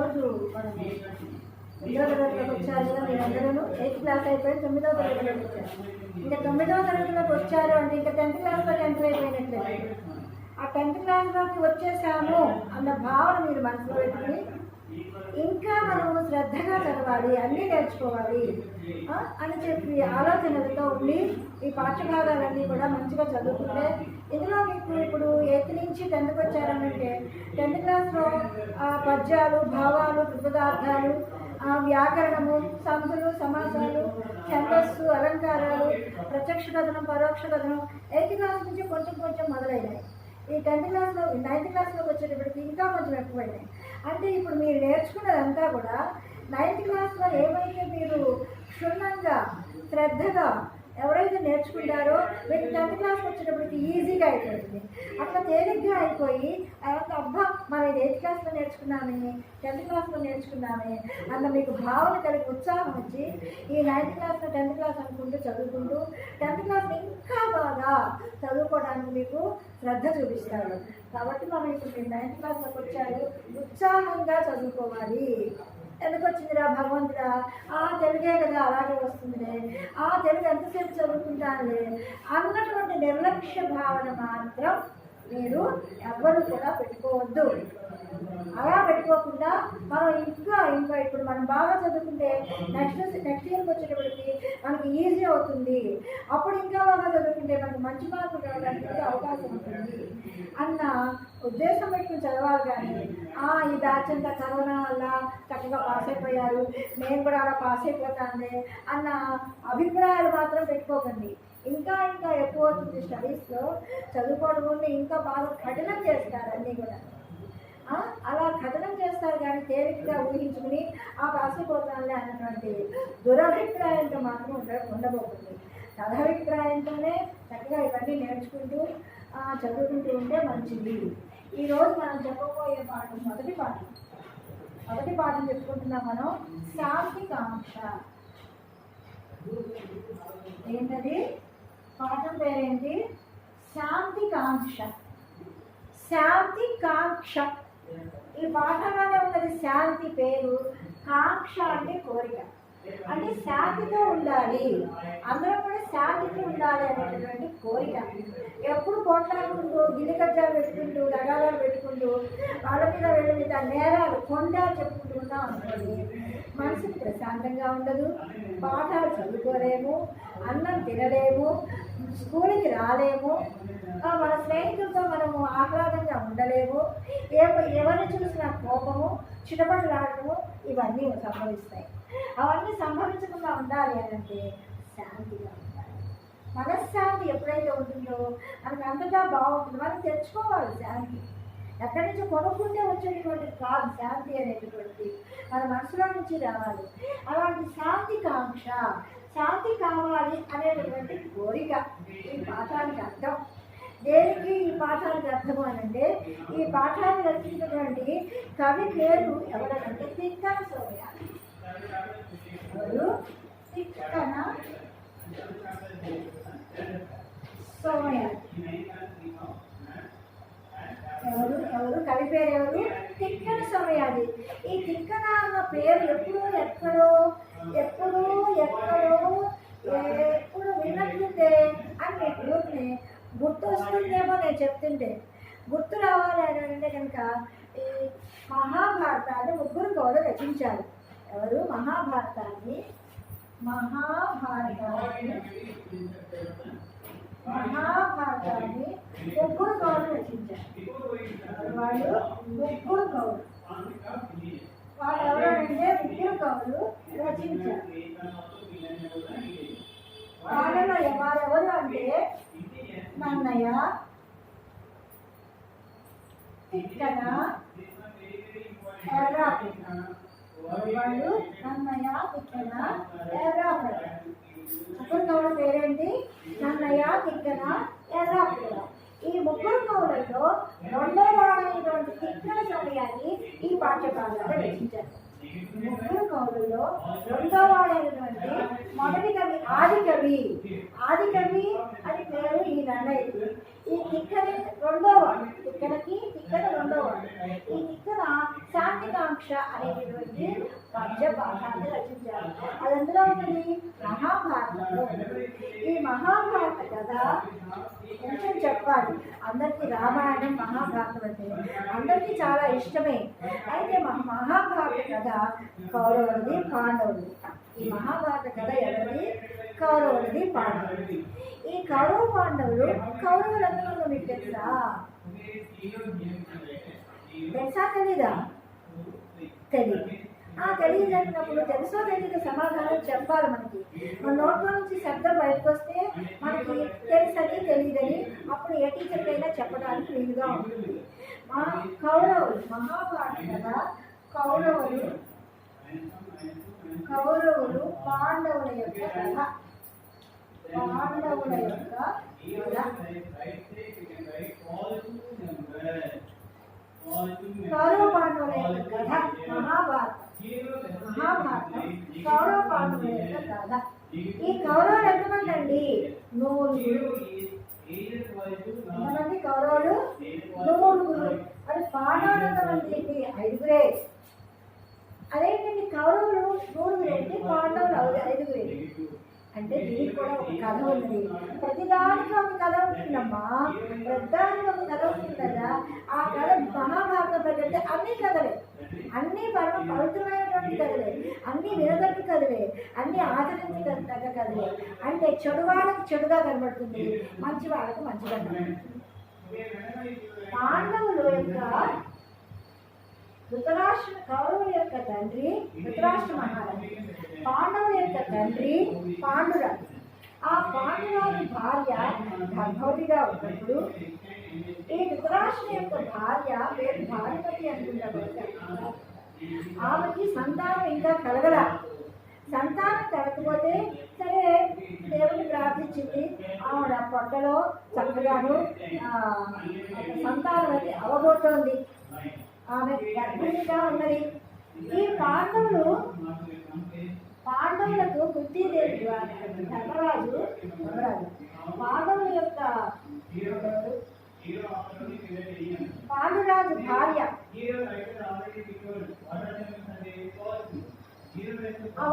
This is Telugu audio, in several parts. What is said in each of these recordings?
ఈరోజు మనం 9వ తరగతిలోకి వచ్చారు కదా మీరందరూ. 8th క్లాస్ అయిపోయి 9వ తరగతిలోకి వచ్చారు. ఇంకా 9వ తరగతిలోకి వచ్చారు అంటే ఇంకా 10th క్లాస్లోకి ఎంటర్ అయిపోయినట్లే. ఆ 10th క్లాస్లోకి వచ్చేసాము అన్న భావన మీరు మనసులో పెట్టుకుని ఇంకా మనము శ్రద్ధగా చదవాలి, అన్నీ నేర్చుకోవాలి అని చెప్పి ఆలోచనలతో ఉండి ఈ పాఠ్యభాగాలన్నీ కూడా మంచిగా చదువుకుంటే ఇందులో మీకు ఇప్పుడు 8th నుంచి 10th వచ్చారనంటే 10th క్లాస్లో పద్యాలు, భావాలు, కృపదార్థాలు, వ్యాకరణము, సంధులు, సమాసాలు, ఛందస్సు, అలంకారాలు, ప్రత్యక్ష కథనం, పరోక్ష కథనం 8th క్లాస్ నుంచి కొంచెం కొంచెం మొదలైనాయి. ఈ 10th క్లాస్లో 9th క్లాస్లోకి వచ్చేటప్పటికి ఇంకా కొంచెం ఎక్కువైనాయి. అంటే ఇప్పుడు మీరు నేర్చుకున్నదంతా కూడా 9th క్లాస్లో ఏమైతే మీరు క్షుణ్ణంగా శ్రద్ధగా ఎవరైతే నేర్చుకుంటారో మీకు 10th క్లాస్కి వచ్చేటప్పటికి ఈజీగా అయిపోతుంది. అట్లా తేలిగ్గా అయిపోయి అబ్బా మనం 8th క్లాస్లో నేర్చుకున్నామే, 10th క్లాస్లో నేర్చుకున్నామే అన్న మీకు భావన కలిగి ఉత్సాహం వచ్చి ఈ 9th క్లాస్లో 10th క్లాస్ అనుకుంటూ చదువుకుంటూ 10th క్లాస్లో ఇంకా బాగా చదువుకోవడానికి మీకు శ్రద్ధ చూపిస్తారు. కాబట్టి మనం ఇప్పుడు మీరు 9th క్లాస్లోకి వచ్చారు, ఉత్సాహంగా చదువుకోవాలి. ఎందుకు వచ్చిందిరా భగవంతుడా, తెలుగే కదా అలాగే వస్తుందిలే, తెలుగు ఎంతసేపు చదువుకుంటానులే అన్నటువంటి నిర్లక్ష్య భావన మాత్రం మీరు ఎవ్వరూ కూడా పెట్టుకోవద్దు. అలా పెట్టుకోకుండా మనం ఇంకా ఇప్పుడు మనం బాగా చదువుకుంటే నెక్స్ట్ ఇయర్కి వచ్చేటప్పటికి మనకి ఈజీ అవుతుంది. అప్పుడు ఇంకా బాగా చదువుకుంటే మనకు మంచి మార్కులు రావడానికి అవకాశం ఉంటుంది అన్న ఉద్దేశం పెట్టుకుని చదవాలి. కానీ ఈ బ్యాచ్ అంతా కరోనా వల్ల చక్కగా పాస్ అయిపోయారు, నేను కూడా అలా పాస్ అయిపోతానులే అన్న అభిప్రాయాలు మాత్రం పెట్టుకోకండి. ఇంకా ఇంకా ఎక్కువ అవుతుంది స్టడీస్లో. చదువుకోవడం వల్ల ఇంకా బాగా కఠినం చేస్తారు అన్నీ కూడా. అలా కథనం చేస్తారు కానీ తేలికగా ఊహించుకుని పాస్ అయిపోతానులే అన్నటువంటి దురభిప్రాయంతో మాత్రం ఉండబోతుంది. సదభిప్రాయంతోనే చక్కగా ఇవన్నీ నేర్చుకుంటూ చదువుకుంటూ ఉంటే మంచిది. ఈరోజు మనం చెప్పబోయే పాఠం మొదటి పాఠం చెప్పుకుంటున్నాం మనం. శాంతికాంక్ష. ఏంటది పాఠం పేరేంటి? శాంతికాంక్ష. శాంతికాంక్ష ఈ పాఠంలోనే ఉన్నది. శాంతి పేరు, కాంక్ష అంటే కోరిక, అంటే శాంతితో ఉండాలి, అందరూ కూడా శాంతితో ఉండాలి అనేటటువంటి కోరిక. ఎప్పుడు కొట్లాడుకుంటూ గిలికజ్జాలు పెట్టుకుంటూ దగాలు పెట్టుకుంటూ వాళ్ళ మీద నేరాలు కొండాలు చెప్పుకుంటూ ఉన్నాం అనుకోండి, మనసుకు ప్రశాంతంగా ఉండదు, పాఠాలు చదువుకోలేము, అన్నం తినలేము, స్కూల్కి రాలేము, మన స్నేహితులతో మనము ఆహ్లాదంగా ఉండలేము, ఎవరిని చూసినా కోపము, చిటపటలాడటము ఇవన్నీ సంభవిస్తాయి. అవన్నీ సంభవించకుండా ఉండాలి అంటే శాంతిగా ఉండాలి. మనశ్శాంతి ఎప్పుడైతే ఉంటుందో మనకు అంతటా బాగుంటుంది. మనం తెచ్చుకోవాలి శాంతి. ఎక్కడి నుంచో కొనుక్కుంటే వచ్చేటటువంటి కాదు శాంతి అనేటటువంటి, మన మనసులో నుంచి రావాలి. అలాంటి శాంతికాంక్ష, శాంతి కావాలి అనేటటువంటి కోరిక ఈ పాఠానికి అర్థం. దేనికి ఈ పాఠానికి అర్థం అనంటే, ఈ పాఠాన్ని రచించినటువంటి కవి పేరు ఎవరంటే తిక్కన సోమయాజి. ఎవరు? తిక్కన సోమయాజి. ఎవరు కవి పేరు ఎవరు? తిక్కన సోమయాజి. ఈ తిక్కన అన్న పేరు ఎప్పుడు విన్నట్లుంటే అని మీకు గుర్తు వస్తుందేమో నేను చెప్తుంటే. గుర్తు రావాలి అని అంటే కనుక ఈ మహాభారతాన్ని 3 కవులు రచించారు. ఎవరు? మహాభారతాన్ని 3 కవులు రచించారు. వాళ్ళు 3 కవులు. వాళ్ళు ఎవరంటే 3 కవులు రచించారు. వాళ్ళలో వారెవరు అంటే నన్నయ్య, తిక్కన, ఎర్రాపెట్ట. వాళ్ళు నన్నయ్య, తిక్కన, ఎర్రాపెట్ట. కవుల పేరేంటి? నన్నయ్య, తిక్కన, ఎర్రాపెట్ట. ఈ 3 కవులలో 2వ వాడైనటువంటి తిక్కన సోమయాజి ఈ పాఠ్యభాగాలు రచించారు. 3 కవులలో 2వ వాడైనటువంటి మొదటి కవి ఆదికవి అని పేరు ఈ నన్నయ్యకి. ఈ తిక్కని 2వ వాడు. తిక్కన 2వ వాడు. ఈ తిక్కన శాంతికాంక్ష వామాక్ష అనేటటువంటి పద్య పాఠాన్ని రచించారు. అది అందులో ఉన్నది మహాభారతంలో. ఈ మహాభారత కథ కొంచెం చెప్పాలి. అందరికీ రామాయణం మహాభారతం అంటే అందరికీ చాలా ఇష్టమే. అయితే మహాభారత కథ కౌరవులది పాండవులది. ఈ మహాభారత కథ ఎవరిది? కౌరవులది పాండవులది. ఈ కౌరవ పాండవులు కౌరవులందరూ మీకు తెలుసా? తెలీదా? తెలియదు. తెలియజేసినప్పుడు తెలుసో తెలియదు సమాధానం చెప్పాలి. మన నోట్లో నుంచి శబ్దం బయటకు వస్తే మనకి తెలుసని తెలియదని అప్పుడు ఏ టీచర్కైనా చెప్పడానికి వీలుగా ఉంటుంది. మా కౌరవులు మహాభారత కదా, కౌరవులు పాండవుల యొక్క కథ. కౌరవ పాండవుల యొక్క కథ మహాభారతం. కౌరవ పాండవుల యొక్క కథ. ఈ కౌరవులు ఎంతమంది అండి? 9. ఎంతమంది కౌరవులు? 9. అది పాండవులు ఎంతమంది? 5. అదేంటండి కౌరవులు 9 ఏంటి, పాండవులు 5? అంటే దీనికి కూడా ఒక కథ ఉన్నది. ప్రతిదానికి ఒక కథ ఉంటుందమ్మా. ప్రతిదానికి ఒక కథ ఉంటుంది కదా. ఆ కథ మహాభారతం అంటే అన్ని కథలే, అన్ని పవిత్రమైనటువంటి కథలే, అన్ని వినదగ్గ కథలే, అన్ని ఆచరించదగ్గ కథలే. అంటే చెడు వాళ్ళకి చెడుగా కనబడుతుంది, మంచి వాళ్ళకి మంచిగా కనబడుతుంది. పాండవులు యొక్క కౌరవుల యొక్క తండ్రి ధృతరాష్ట్ర మహారాజు, పాండవుల యొక్క తండ్రి పాండురాజు. ఆ పాండురాజు భార్య గర్భవతిగా ఉన్నప్పుడు ఈ ధృతరాష్ట్ర యొక్క భార్య పేరు భానుమతి అనుకుంటారు. ఆమెకి సంతానం ఇంకా కలగల. సంతానం కలగకపోతే సరే దేవుని ప్రార్థించింది. ఆవిడ పొట్టలో చక్కగాను సంతానం అది అవబోతోంది. ఆమె గర్భిణిగా ఉన్నది. ఈ పాండవులకు కుంతీదేవి ధర్మరాజు పాండవుల యొక్క పాండురాజు భార్య.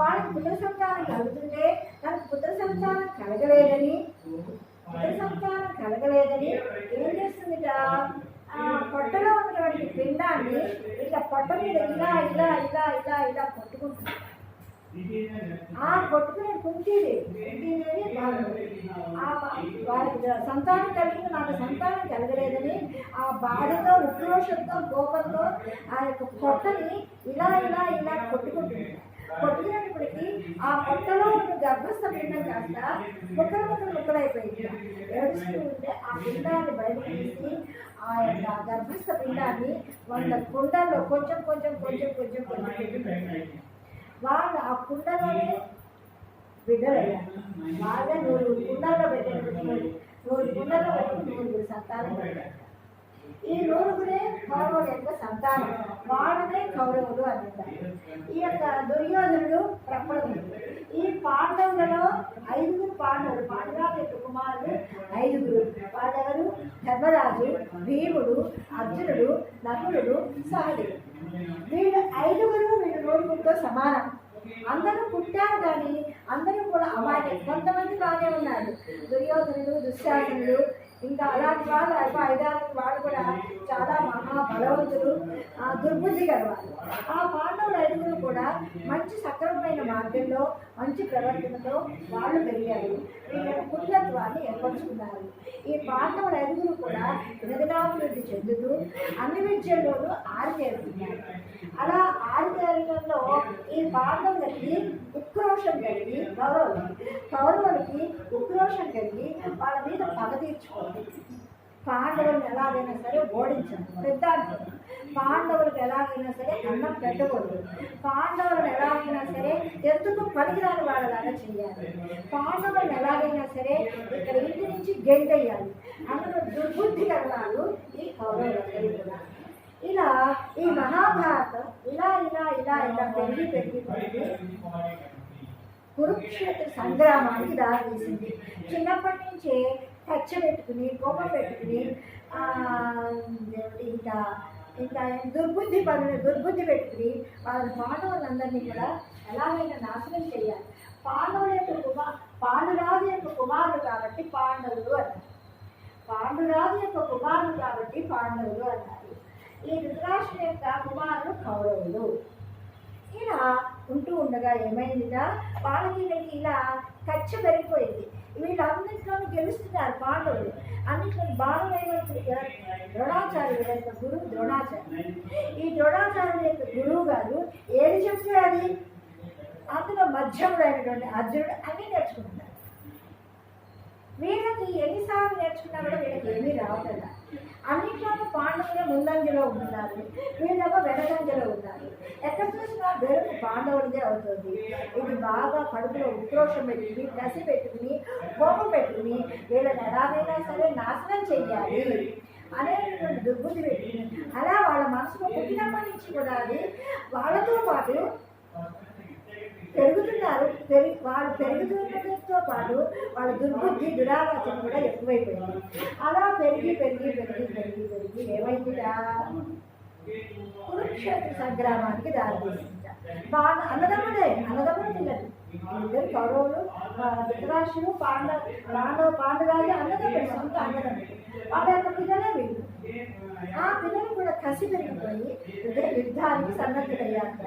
వాడికి పుత్ర సంతానం కలుగుతుంటే తనకు పుత్ర సంతానం కలగలేదని ఏం చేస్తుందిట? పొట్టలో ఉన్నటువంటి పిండాన్ని ఇట్లా పొట్ట మీద ఇలా కొట్టుకుంటుంది. ఆ కొట్టుకునే కుంతీదేవి వారికి సంతానం కలిగింది, నాకు సంతానం కలగలేదని ఆ బాధతో, ఉక్రోషంతో, కోపంతో ఆ యొక్క పొట్టని ఇలా కొట్టుకుంటుంది. కొట్టుకునేటప్పటికీ ఆ పొట్టలో ఉన్న గర్భస్థ పిండం కాస్త ముక్కలైపోయింది. ఏడుస్తూ ఉంటే ఆ పిండాన్ని బయటకు తీసి ఆ యొక్క గర్భస్థ పిండాన్ని 100 కుండల్లో కొంచెం వాళ్ళు ఆ కుండలోనే బిడ్డలయ్యారు. బాగా 100 కుండల్లో పెట్టినప్పుడు 100 కుండల్లో పెట్టి 100 సంతానం పెట్టారు. ఈ 100 కౌరవుల యొక్క సంతానం, వాళ్ళనే కౌరవులు అంటారు. ఈ యొక్క దుర్యోధనుడు ప్రపడుడు. ఈ పాండవులలో 5 పాండవులు, పాండవుల యొక్క కుమారులు 5. వాళ్ళెవరు? ధర్మరాజు, భీముడు, అర్జునుడు, నకులుడు, సహదేవుడు. వీళ్ళు 5 వీళ్ళు 100తో సమానం. అందరూ పుట్టారు కానీ అందరూ కూడా అమాయకులు. కొంతమంది బాగానే ఉన్నారు, దుర్యోధనుడు, దుశ్శాసనుడు, ఇంకా అలాంటి వాళ్ళు 5-6 వాళ్ళు కూడా చాలా మహాబలవంతులు, దుర్బుద్ధి గలవాళ్ళు. ఆ పాండవులు 5 కూడా మంచి సక్రమమైన మార్గంలో, మంచి ప్రవర్తనతో వాళ్ళు పెరిగారు. వీళ్ళ పుణ్యత్వాన్ని ఏర్పరచుకున్నారు. ఈ పాండవులు 5 కూడా దినదినాభివృద్ధి చెందుతూ అన్ని విద్యల్లోనూ ఆరితేరుతున్నారు. అలా ఆరితేరడంలో ఈ పాండవులకి ఉక్రోషం కలిగి, కౌరవులకి ఉక్రోషం కలిగి వాళ్ళ మీద పగ తీర్చుకోవాలి. పాండవులను ఎలాగైనా సరే ఓడించాలి. పెద్దాంతం పాండవులకు ఎలాగైనా సరే అన్నం పెట్టకూడదు. పాండవులను ఎలాగైనా సరే ఎందుకు పనికిరాని వాళ్ళలాగా చేయాలి. పాండవులను ఎలాగైనా సరే ఇక్కడ ఇంటి నుంచి గెంటేయాలి. అందులో దుర్బుద్ధి కలవాళ్ళు ఈ కౌరవులందరూ కూడా. ఇలా ఈ మహాభారతం ఇలా పెరిగి కురుక్షేత్ర సంగ్రామానికి దారితీసింది. చిన్నప్పటి నుంచే కచ్చ పెట్టుకుని, కోపం పెట్టుకుని, ఇంకా ఇంకా దుర్బుద్ధి పెట్టుకుని వాళ్ళ పాండవులందరినీ కూడా ఎలాగైనా నాశనం చేయాలి. పాండురాజు యొక్క కుమారుడు కాబట్టి పాండవులు అన్నారు. పాండురాజు యొక్క కుమారుడు కాబట్టి పాండవులు అన్నారు. ఈ ధృతరాష్ట్రుని యొక్క కుమారుడు కౌరవులు. ఇలా ఉంటూ ఉండగా ఏమైందిగా వాళ్ళకి ఇలా కచ్చ పెరిగిపోయింది. వీళ్ళందరిలోనూ గెలుస్తున్నారు పాండవులు. అన్నింటిలో బాణవేమవుతుంది ద్రోణాచార్యుడు యొక్క గురువు ద్రోణాచార్యుడు. ఈ ద్రోణాచార్యుడు యొక్క గురువు గారు ఏది చెప్తే అది అందులో మధ్యముడు అయినటువంటి అర్జునుడు అన్నీ నేర్చుకుంటున్నారు. వీళ్ళకి ఎన్నిసార్లు నేర్చుకున్నా కూడా వీళ్ళకి ఏమీ రావట్లేదు. అన్నింటిలో పాండవులే ముందంజలో ఉంటున్నారు, వీళ్ళేమో వెనకంజలో ఉన్నారు. ఎక్కడ చూసినా వెలుగు పాండవులదే అవుతుంది. ఇది బాగా కడుపులో ఉక్రోషం పెట్టుకుని కసి పెట్టుకుని కోపం పెట్టుకుని వీళ్ళని ఎలాగైనా సరే నాశనం చెయ్యాలి అనేటువంటి దుర్బుద్ధి పెట్టుకుని అలా వాళ్ళ మనసులో పుట్టినప్పటి నుంచి కూడా అది వాళ్ళతో పాటు పెరుగుతున్నారు. వాళ్ళు పెరుగుతున్నతో పాటు వాళ్ళ దుర్బుద్ధి దురాలోచన కూడా ఎక్కువైపోయింది. అలా పెరిగి ఏమైందిగా కురుక్షేత్ర సంగ్రామానికి దారితీసింది. అన్నదమ్ముడు పిల్లలు ఇద్దరు కౌరవులు, ధృతరాష్ట్రుడు, పాండురాజు అన్నదమ్ముడు, సొంత అన్నదమ్ముడు. వాళ్ళ యొక్క పిల్లలే వీళ్ళు. ఆ పిల్లలు కూడా కసి పెరిగిపోయి యుద్ధానికి సన్నద్ధులయ్యాక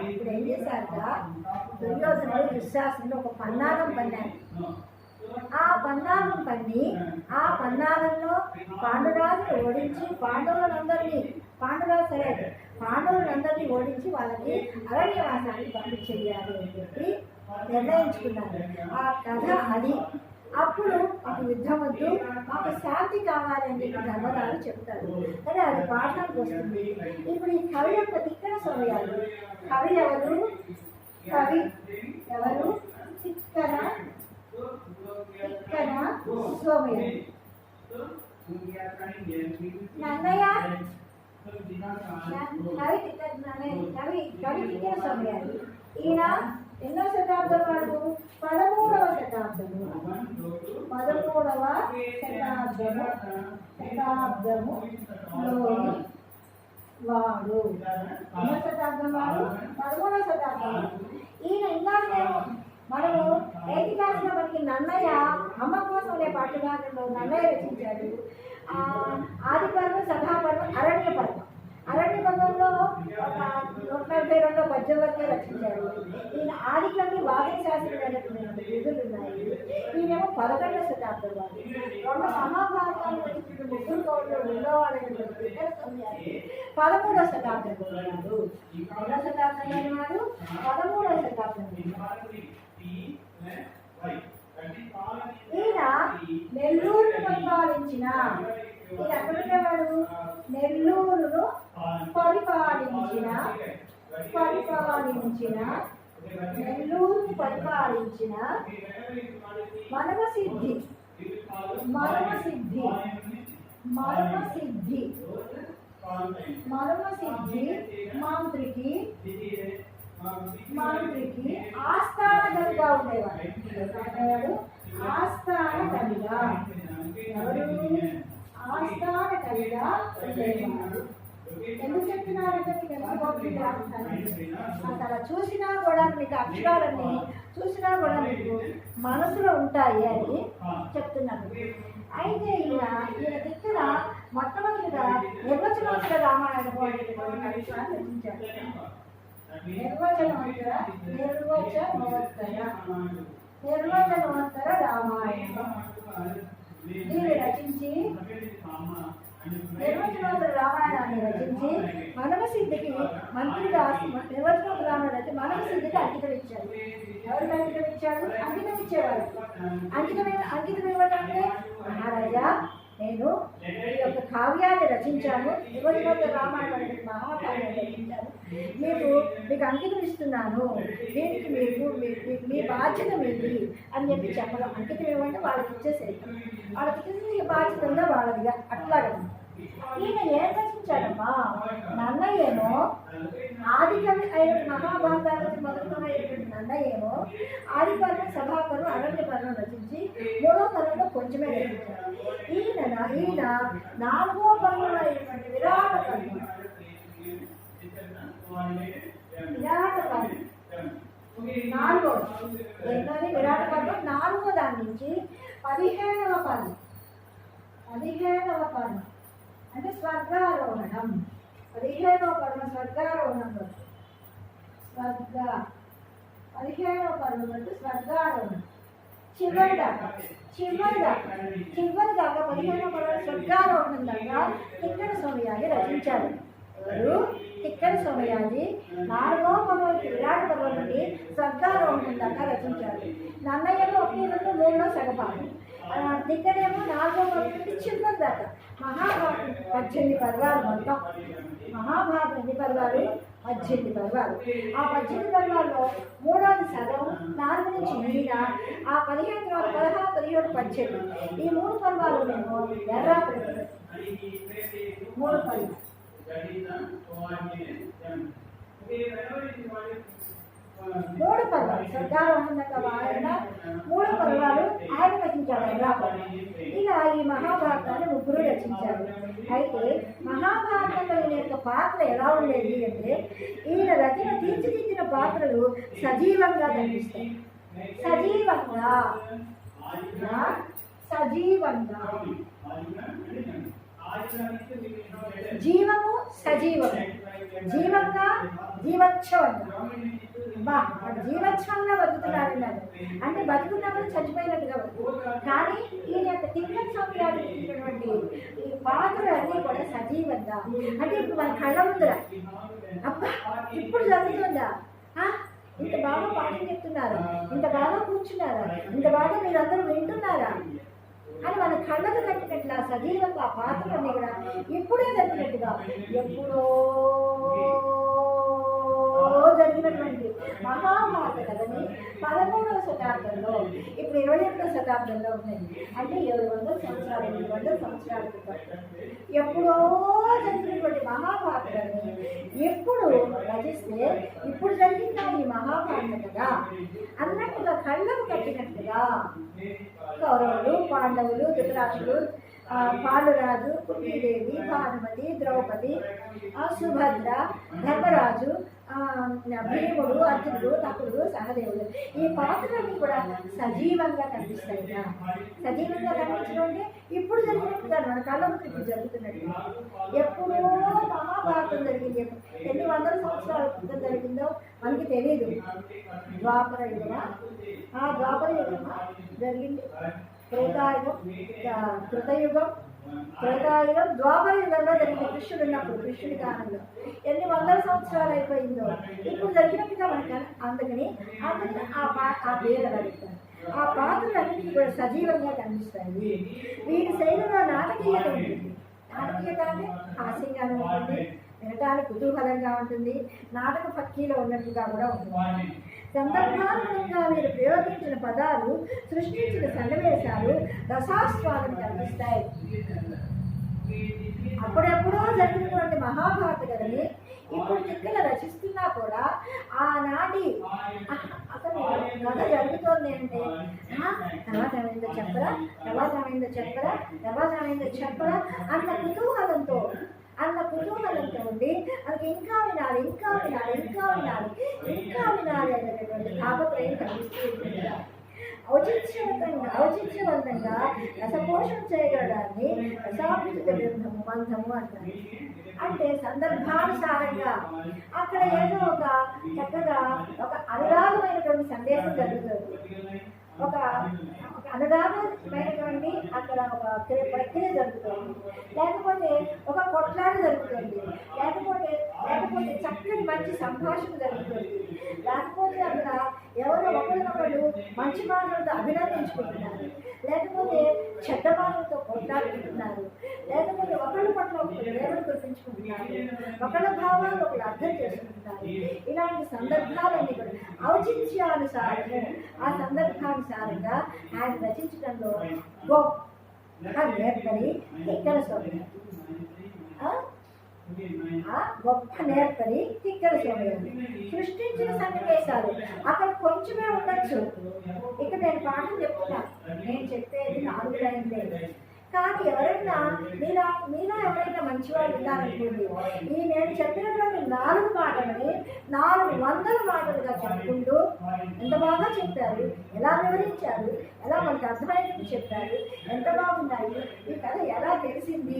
ఇప్పుడు ఏం చేశాక దుర్యోధనుడు దుశ్శాసనుడు ఒక పన్నాగం పన్నాడు. ఆ పన్నాగంలో పాండురాజును ఓడించి పాండవులందరినీ ఓడించి వాళ్ళకి అరణ్యవాసానికి పంపించేయాలి అని చెప్పి నిర్ణయించుకున్నారు. ఆ కథ అది. అప్పుడు మాకు యుద్ధం వద్దు, మాకు శాంతి కావాలి అని చెప్పి ధర్మరాజు చెప్తారు. కానీ అది పాఠానికి వస్తుంది. ఇప్పుడు ఈ కవి యొక్క తిక్కన సమయాలు. కవి ఎవరు? తిక్కన సోమయ్య. నన్నయ్య కవి తిక్కన సోమయ్యారు. ఈయన ఎన్నో శతాబ్దం వాడు? 13వ శతాబ్దము. 13వ శతాబ్దములోని వాడు. ఎన్నో శతాబ్దం వాడు? 13వ శతాబ్దం. ఈయన ఇందాక మనము 8th క్లాస్లో మనకి నన్నయ్య అమ్మ కోసం అనే పాఠ్యభాగంలో నన్నయ్య రచించాడు. ఆది పర్వం, సభాపర్వం, అరణ్య పర్వంలో ఒక 142 పద్యం వరకే రచించారు. ఈయన ఆదికవి వాగీ శాస్త్రుడు అనేటువంటి విధులు ఉన్నాయి. ఈయనేమో 11వ శతాబ్దం వాడు. 2 మహాభారతాలు రచించిన ముగ్గురు కవులు ఉండేవాళ్ళైనటువంటి 13వ శతాబ్దంలో ఉన్నాడు. 2వ శతాబ్దంలో ఉన్నాడు, 13వ శతాబ్దంలో. ఈయన నెల్లూరును పరిపాలించిన ఎక్కడుండేవాడు? నెల్లూరును పరిపాలించిన మరమసిద్ధి మాంత్రికి ఆస్థాన కవిగా ఉండేవాడు. ఆస్థాన కవిగా ఉండేవాడు. ఎందుకు చెప్తున్నారంటే అసలు చూసినా కూడా మీకు అక్షరాలన్నీ చూసినా కూడా మీకు మనసులో ఉంటాయి అని చెప్తున్నాను. అయితే ఈయన దగ్గర మొట్టమొదటిగా నిర్వచనోత్తర రామాయణం అనేటువంటి విషయాన్ని రచించారు. నిర్వచనోత్తర రామాయణం దీన్ని రచించి నిర్వచనోత్తర రామాయణాన్ని రచించి మనమసిద్ధికి మంత్రిగా నిర్వచనోత్తర రామాయణాన్ని మనమసిద్ధికి అంకితం ఇచ్చారు. ఎవరికి అంకితం ఇచ్చాడు? అంకితం ఇచ్చేవాడు. అంకితం ఇవ్వడానికి మహారాజా నేను ఈ యొక్క కావ్యాన్ని రచించాను, నిర్వచనోత్తర రామాయణాన్ని మహాకావ్యాన్ని రచించాను, మీకు అంకితం ఇస్తున్నాను, దీనికి మీ బాధ్యత మీది అని చెప్పి చెప్పడం. అంకితం ఇవ్వండి, వాళ్ళకి ఇచ్చేసేది. వాళ్ళకి ఇచ్చేసి బాధ్యత ఉందా వాళ్ళదిగా అట్లాగే. ఈయన ఏం రచించాడమ్మా? నన్నయ్యేమో ఆదికవి అయిన మహాభారతానికి మొదలుకున్నటువంటి నన్నయ్యేమో ఆదిపర్వం, సభాపర్వం, అరణ్య పర్వం రచించి 3వ పర్వంలో కొంచెమే రచించాడు. ఈయన 4వ పర్వంలో అయినటువంటి 15వ పదం అంటే స్వర్గారోహణం. 15వ పదం స్వర్గారోహణం. 15వ పదం అంటే స్వర్గారోహణం. చివరి దాకా 15వ పదం స్వర్గారోహణం దాకా తిక్కన సోమయాజి రచించారు. తిక్కన సోమయాజి 4వ పదం విరాట పదం నుండి స్వర్గారోహణం దాకా రచించారు. నన్నయ్యలో 1, 2, 3 సగపాలు. తిక్కనేమో 4వ పదం నుండి చివరి దాకా. మహాభారతం 18 పర్వాలు మొత్తం. మహాభారతం ఎన్ని పర్వాలు? 18 పర్వాలు. ఆ 18 పర్వాల్లో 3వది సగం, 4 నుంచి మీన, ఆ 15 తర్వాత 16, 17, 18 ఈ 3 పర్వాలు మేము ఎర్రా 3 పర్వాలు. 3 పర్వాలు స్వర్గారోహణ ఆయన 3 పర్వాలు ఆయన రచించాడు ఎర్రాపల్లి. ఇలా ఈ మహాభారతాన్ని 3 రచించారు. అయితే మహాభారతంలో ఈయన యొక్క పాత్ర ఎలా ఉండేది అంటే, ఈయన రచన తీర్చిదిద్దిన పాత్రలు సజీవంగా కనిపిస్తాయి. సజీవంగా జీవము సజీవము, జీవంగా జీవోత్సవంగా. జీవోత్సవంగా బతుకుతున్నాడు అంటే బతుకున్నప్పుడు చచ్చిపోయినట్టుగా కానీ ఈయన యొక్క తిక్కన సోమయాజి ఈ పాత్రలు అన్నీ కూడా సజీవంగా. అంటే ఇప్పుడు మన కళ్ళ ముందర అబ్బా ఇప్పుడు జరుగుతుందా, ఇంత బాగా పాఠం చెప్తున్నారా, ఇంత బాగా కూర్చున్నారా, ఇంత బాగా మీరందరూ వింటున్నారా అని మన కళ్ళకు కట్టినట్లా సజీవంగా ఆ పాత్రలన్నీ కూడా ఇప్పుడే జరిగినట్టుగా, ఎప్పుడో జరిగినటువంటి మహాభారత కథని 13వ శతాబ్దంలో, ఇప్పుడు 21వ శతాబ్దంలో ఉన్నాయి. అంటే 700 సంవత్సరాలు 800 సంవత్సరాల క్రితం ఎప్పుడో జరిగినటువంటి మహాభారతాన్ని ఎప్పుడు రచిస్తే ఇప్పుడు జరిగిన ఈ మహాభారత కదా అన్నట్టుగా కళ్ళకు కట్టినట్టుగా కౌరవులు, పాండవులు, ధృతరాష్ట్రుడు, పాండురాజు, కుంతీదేవి, భానుమతి, ద్రౌపది, సుభద్ర, ధర్మరాజు, భీముడు, అర్జునుడు, నకులుడు, సహదేవుడు ఈ పాత్రలన్నీ కూడా సజీవంగా కనిపిస్తాయి. సజీవంగా కనిపించడం అంటే ఇప్పుడు జరిగినట్టుగా మన కళ్ళ ముందు ఇప్పుడు జరుగుతున్నట్టు. ఎప్పుడో మహాభారతం జరిగింది, ఎన్ని వందల సంవత్సరాల క్రితం జరిగిందో మనకి తెలియదు. ద్వాపర యుగమా జరిగింది, త్రేతాయుగం, కృతయుగం, ద్వాపర యుగంలో జరిగింది. కృష్ణుడు ఉన్నప్పుడు, కృష్ణుడి కాలంలో ఎన్ని వందల సంవత్సరాలు అయిపోయిందో ఇప్పుడు జరిగినట్టుగా మనకు. అందుకని ఆ పేరు అడుగుతారు. ఆ పాత్రలన్నింటినీ కూడా సజీవంగా కనిపిస్తాయి. వీటి శైలిలో నాటకీయత ఉంటుంది. నాటకీయత అంటే హాస్యంగానే ఉంటుంది, వినటానికి కుతూహలంగా ఉంటుంది, నాటక పక్కీలో ఉన్నట్టుగా కూడా ఉంటుంది. సందర్భానుగుణంగా మీరు ప్రయోగించిన పదాలు, సృష్టించిన సన్నివేశాలు రసాస్వాదం కలిగిస్తాయి. అప్పుడెప్పుడో జరిగినటువంటి మహాభారత కథని ఇప్పుడు తిక్కన రచిస్తున్నా కూడా ఆనాటి అసలు కథ జరుగుతోంది అంటే తర్వాత ఏమైందో చెప్పరా అన్న కుతూహలంతో ఉండి అది ఇంకా వినాలి అనేటటువంటి తాపత్రయం కలిగిస్తూ ఉంటుంది. ఔచిత్యవంతంగా రసపోషణ చేయగలడాన్ని రసాభివృద్ధి గ్రంథము మంత్రము అంటారు. అంటే సందర్భానుసారంగా అక్కడ ఏదో ఒక చక్కగా ఒక అనురాగమైనటువంటి సందేశం జరుగుతుంది. ఒక అనురాగమైనటువంటి అక్కడ ఒక ప్రక్రియ జరుగుతుంది, లేకపోతే ఒక కొట్లాట జరుగుతుంది, లేకపోతే చక్కని మంచి సంభాషణ జరుగుతుంది, లేకపోతే అక్కడ ఎవరో ఒకరినొకరు మంచి మాటలతో అభినందించుకుంటున్నారు, లేకపోతే చెడ్డ మాటలతో కొట్లాడుకుంటున్నారు, లేకపోతే ఒకళ్ళ పట్ల ఒకరు ప్రేమను కురిపించుకుంటున్నారు, ఒకళ్ళ భావాలు ఒకరు అర్థం చేసుకుంటున్నారు. ఇలాంటి సందర్భాలన్నీ కూడా ఔచిత్యానుసారము, ఆ సందర్భానుసారంగా ఆయన రచించడంలో గొప్ప నేర్పరి తిక్కన సోమయాజి. సృష్టించిన సన్నివేశాలు అక్కడ కొంచెమే ఉండొచ్చు. ఇక్కడ నేను పాఠం చెప్తున్నాను, నేను చెప్పేది 4 లైన్లే. కానీ ఎవరైనా మీలో ఎవరైనా మంచివాళ్ళు ఉన్నారనుకోండి, ఈ నేను చెప్పినటువంటి 4 మాటలని 400 మాటలుగా చెప్పుకుంటూ ఎంత బాగా చెప్పారు, ఎలా వివరించారు, ఎలా మనకు అర్థమయ్యేట్టు చెప్పారు, ఎంత బాగున్నాయి, ఈ కథ ఎలా తెలిసింది.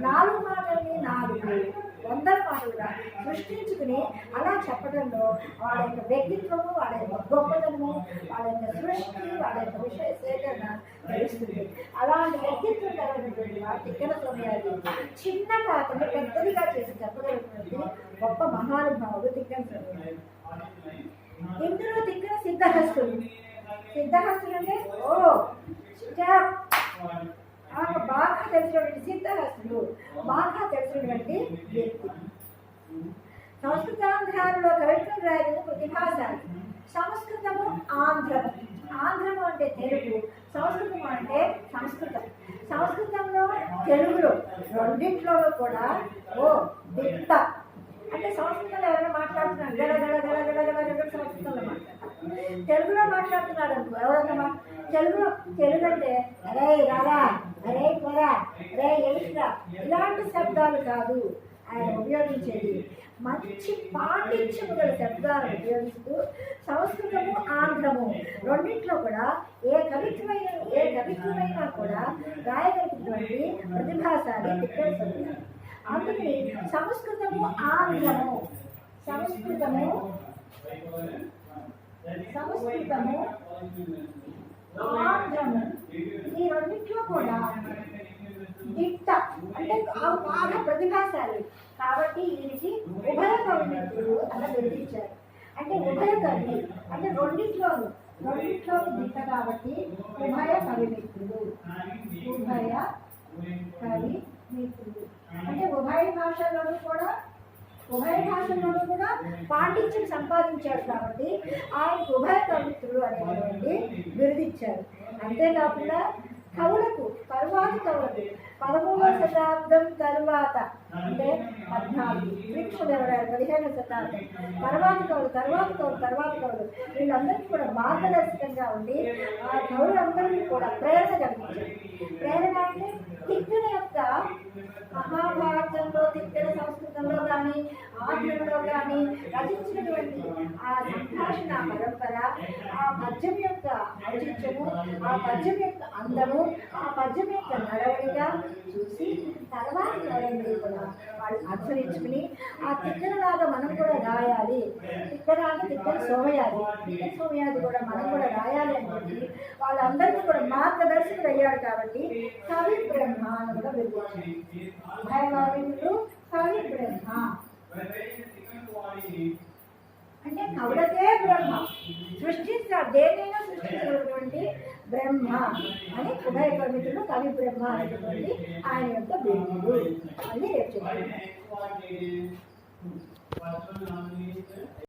4 మాటల్ని 400 మాటలుగా సృష్టించుకుని అలా చెప్పడంలో వాళ్ళ యొక్క వ్యక్తిత్వము, వాళ్ళ యొక్క గొప్పతనము, వాళ్ళ యొక్క సృష్టి, వాళ్ళ యొక్క విషయ సేకరణ తెలుస్తుంది. అలాంటి వ్యక్తిత్వం కలిగినటువంటి వాడు తిక్కన సోమయాజి. చిన్న పాత్రను పెద్దదిగా చేసి చెప్పగలిగినటువంటి గొప్ప మహానుభావుడు తిక్కన సోమయాజి. ఇందులో తిక్కన సిద్ధహస్తుడు. సిద్ధహస్తుడు అంటే బాగా తెలిసినటువంటి సిద్ధహస్తుడు, బాగా తెలిసినటువంటి వ్యక్తి. సంస్కృతాంధ్రాలలో కవిత్వం రాయడం ప్రతిభాశాలి. సంస్కృతము ఆంధ్రము. ఆంధ్రము అంటే తెలుగు, సంస్కృతము అంటే సంస్కృతం. సంస్కృతంలో తెలుగులో రెండింటిలో కూడా దిట్ట. అంటే సంస్కృతంలో ఎవరైనా మాట్లాడుతున్నారు గడ గడ గడ గడ గడ గడ సంస్కృతంలో మాట్లాడతారు. తెలుగులో మాట్లాడుతున్నారు అనుకో ఎవరన్నా తెలుగు అంటే అరే రారా, అరే కొరా, అరే ఎలుసురా, ఇలాంటి శబ్దాలు కాదు ఆయన ఉపయోగించేది. మంచి పాండిత్యము గల శబ్దాలను ఉపయోగిస్తూ సంస్కృతము ఆంధ్రము రెండింటిలో కూడా ఏ కవిత్వమైనా కూడా రాయగలిగినటువంటి ప్రతిభాశాలి తిక్కన సోమయాజి. అందుకని సంస్కృతము ఆంధ్రము ఈ రెండింటిలో కూడా దిట్ట అంటే బాగా ప్రతిభాశాలి. కాబట్టి ఈయనకి ఉభయ కవిమిత్రుడు అలా గుర్తించారు. అంటే ఉభయ కవి అంటే రెండింటిలోనూ దిట్ట కాబట్టి ఉభయ కవిమిత్రుడు. అంటే ఉభయ భాషల్లోనూ కూడా పాండిత్యం సంపాదించాడు కాబట్టి ఆయనకు ఉభయ కవిత్రుడు అనేటువంటి బిరుదిచ్చారు. అంతేకాకుండా తరువాతి కవులకు 13వ శతాబ్దం తరువాత అంటే 14 కృష్ణదేవరాయలు 15వ శతాబ్దం తర్వాత కవులు వీళ్ళందరికీ కూడా మార్గదర్శకంగా ఉండి ఆ కవులందరికీ కూడా ప్రేరణ కలిగించారు. ప్రేరణ అంటే తిక్కన యొక్క మహాభారతంలో, తిక్కన సంస్కృతంలో కానీ ఆంధ్రంలో కానీ రచించినటువంటి ఆ సంభాషణ పరంపర, ఆ పద్యం యొక్క ఔచిత్యము, ఆ పద్యం యొక్క అందము, ఆ పద్యం యొక్క నడవడిక చూసి తర్వాత ఎవరైనా కూడా వాళ్ళు అనుసరించుకుని ఆ తిక్కనలాగా మనం కూడా రాయాలి, తిక్కన సోమయాజి కూడా మనం కూడా రాయాలి అని చెప్పి వాళ్ళందరికీ కూడా మార్గదర్శకుడు అయ్యాడు. కాబట్టి కవి బ్రహ్మ అని కూడా పిలుస్తారు. కవి బ్రహ్మ అంటే కవులకే బ్రహ్మ, దేనైనా సృష్టించగలిగినటువంటి బ్రహ్మ అని ఉభయ కవితులు కవి బ్రహ్మ అనేటువంటి ఆయన యొక్క బిరుదులు అని రేపు చెప్తారు.